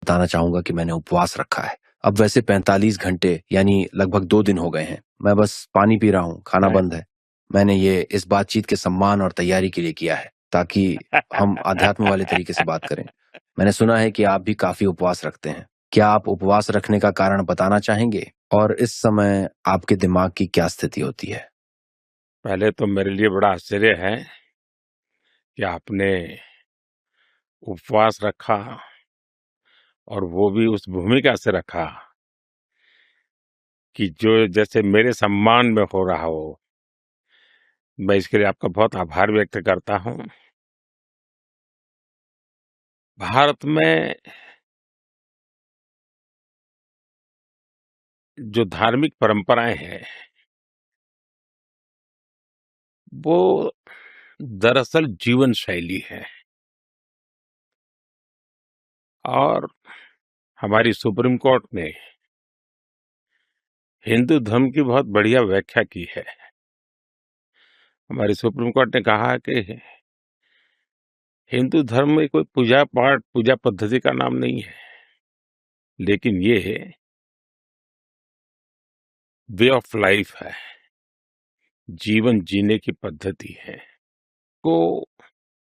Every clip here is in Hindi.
बताना चाहूँगा कि मैंने उपवास रखा है। अब वैसे 45 घंटे यानी लगभग 2 दिन हो गए हैं। मैं बस पानी पी रहा हूँ, खाना बंद है। मैंने ये इस बातचीत के सम्मान और तैयारी के लिए किया है, ताकि हम अध्यात्म वाले तरीके से बात करें। मैंने सुना है कि आप भी काफ़ी उपवास रखते हैं। क्या आप उपवास रखने का कारण बताना चाहेंगे? और इस समय आपके दिमाग की क्या स्थिति होती है? पहले तो मेरे लिए बड़ा आश्चर्य है कि आपने उपवास रखा और वो भी उस भूमिका से रखा कि जो जैसे मेरे सम्मान में हो रहा हो। मैं इसके लिए आपका बहुत आभार व्यक्त करता हूँ। भारत में जो धार्मिक परंपराएं हैं, वो दरअसल जीवन शैली है और हमारी सुप्रीम कोर्ट ने हिंदू धर्म की बहुत बढ़िया व्याख्या की है। हमारी सुप्रीम कोर्ट ने कहा कि हिंदू धर्म में कोई पूजा पाठ, पूजा पद्धति का नाम नहीं है, लेकिन ये वे ऑफ लाइफ है, जीवन जीने की पद्धति है। को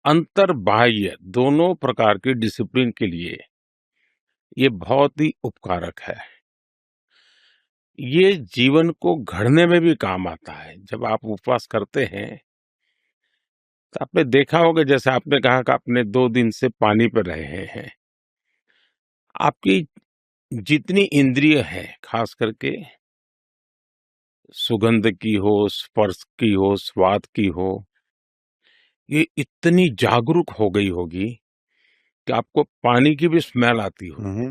अंतर्बाह्य दोनों प्रकार की डिसिप्लिन के लिए ये बहुत ही उपकारक है। ये जीवन को गढ़ने में भी काम आता है। जब आप उपवास करते हैं तो आपने देखा होगा, जैसे आपने कहा कि आपने 2 दिन से पानी पे रहे हैं। आपकी जितनी इंद्रिय है, खास करके सुगंध की हो, स्पर्श की हो, स्वाद की हो, ये इतनी जागरूक हो गई होगी कि आपको पानी की भी स्मेल आती होगी।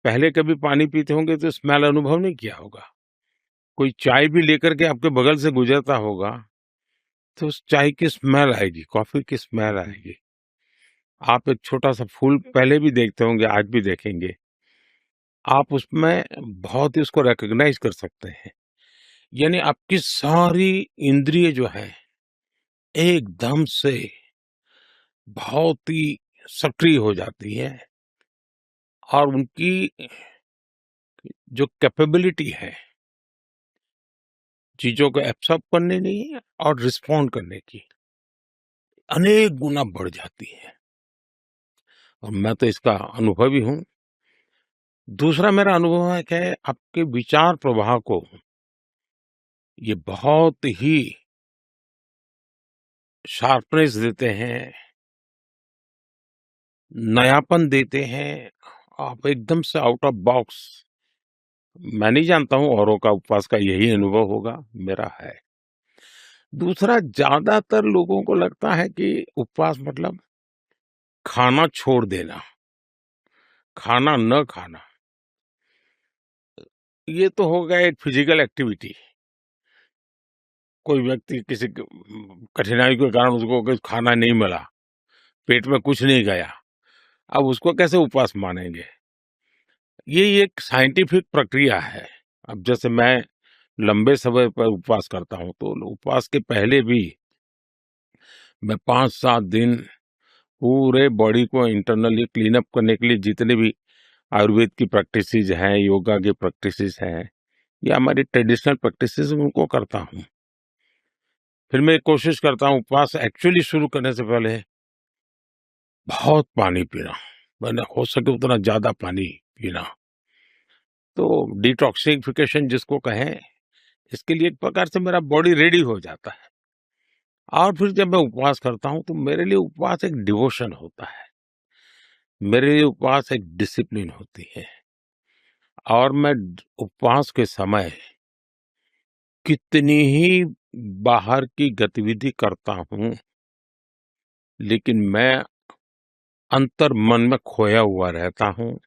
पहले कभी पानी पीते होंगे तो स्मेल अनुभव नहीं किया होगा। कोई चाय भी लेकर के आपके बगल से गुजरता होगा तो उस चाय की स्मेल आएगी, कॉफी की स्मेल आएगी। आप एक छोटा-सा फूल पहले भी देखते होंगे, आज भी देखेंगे। आप उसमें बहुत ही उसको रिकॉग्नाइज कर सकते हैं। यानी आपकी सारी इंद्रिय जो है, एकदम से बहुत ही सक्रिय हो जाती है और उनकी जो कैपेबिलिटी है, चीज़ों को एब्सॉर्ब करने की और रिस्पॉन्ड करने की, अनेक गुना बढ़ जाती है। और मैं तो इसका अनुभवी हूँ। दूसरा मेरा अनुभव है कि आपके विचार प्रवाह को ये बहुत ही शार्पनेस देते हैं, नयापन देते हैं। आप एकदम से आउट ऑफ बॉक्स। मैं नहीं जानता हूँ औरों का उपवास का यही अनुभव होगा, मेरा है। दूसरा, ज्यादातर लोगों को लगता है कि उपवास मतलब खाना छोड़ देना, खाना न खाना। ये तो हो गया एक फिजिकल एक्टिविटी। कोई व्यक्ति किसी कठिनाई के कारण उसको कुछ खाना नहीं मिला, पेट में कुछ नहीं गया, अब उसको कैसे उपवास मानेंगे? ये एक साइंटिफिक प्रक्रिया है। अब जैसे मैं लंबे समय पर उपवास करता हूँ, तो उपवास के पहले भी मैं 5-7 दिन पूरे बॉडी को इंटरनली क्लीन अप करने के लिए जितने भी आयुर्वेद की प्रैक्टिसेस हैं, योगा की प्रैक्टिसेस हैं, या हमारी ट्रेडिशनल प्रैक्टिसेस, उनको करता हूँ। फिर मैं कोशिश करता हूँ उपवास एक्चुअली शुरू करने से पहले बहुत पानी पीना, मैंने हो सके उतना ज्यादा पानी पीना। तो डिटॉक्सिफिकेशन जिसको कहें, इसके लिए एक प्रकार से मेरा बॉडी रेडी हो जाता है। और फिर जब मैं उपवास करता हूँ तो मेरे लिए उपवास एक डिवोशन होता है, मेरे लिए उपवास एक डिसिप्लिन होती है। और मैं उपवास के समय कितनी ही बाहर की गतिविधि करता हूँ, लेकिन मैं अंतर मन में खोया हुआ रहता हूँ,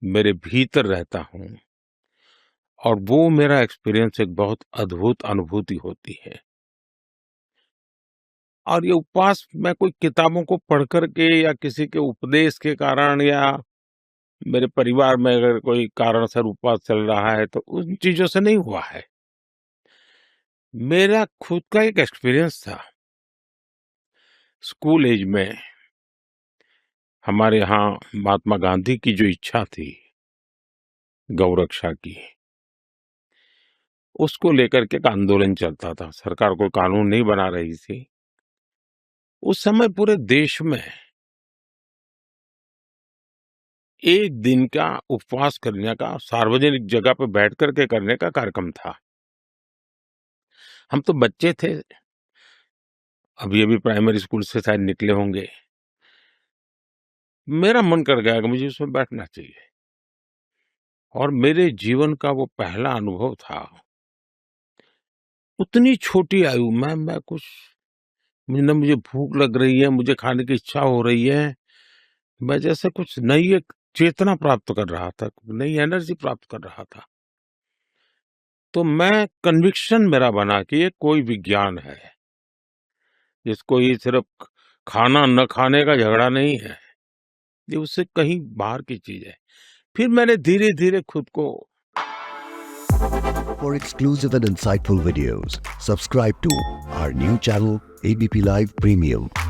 मेरे भीतर रहता हूँ। और वो मेरा एक्सपीरियंस एक बहुत अद्भुत अनुभूति होती है। और ये उपवास मैं कोई किताबों को पढ़ कर के या किसी के उपदेश के कारण या मेरे परिवार में अगर कोई कारणसर उपवास चल रहा है तो उन चीजों से नहीं हुआ है। मेरा खुद का एक एक्सपीरियंस था। स्कूल एज में हमारे यहाँ महात्मा गांधी की जो इच्छा थी गौरक्षा की, उसको लेकर के एक आंदोलन चलता था। सरकार कोई कानून नहीं बना रही थी। उस समय पूरे देश में 1 दिन का उपवास करने का, सार्वजनिक जगह पे बैठ कर के करने का कार्यक्रम था। हम तो बच्चे थे, अभी-अभी प्राइमरी स्कूल से शायद निकले होंगे। मेरा मन कर गया कि मुझे उसमें बैठना चाहिए और मेरे जीवन का वो पहला अनुभव था। उतनी छोटी आयु में मैं कुछ मुझे भूख लग रही है, मुझे खाने की इच्छा हो रही है। मैं जैसे कुछ नई एक चेतना प्राप्त कर रहा था, नई एनर्जी प्राप्त कर रहा था। तो मैं कन्विक्शन मेरा बना कि ये कोई विज्ञान है, जिसको ये सिर्फ खाना न खाने का झगड़ा नहीं है, ये उससे कहीं बाहर की चीज है। फिर मैंने धीरे-धीरे खुद को For exclusive and insightful videos, subscribe to our new channel ABP Live Premium.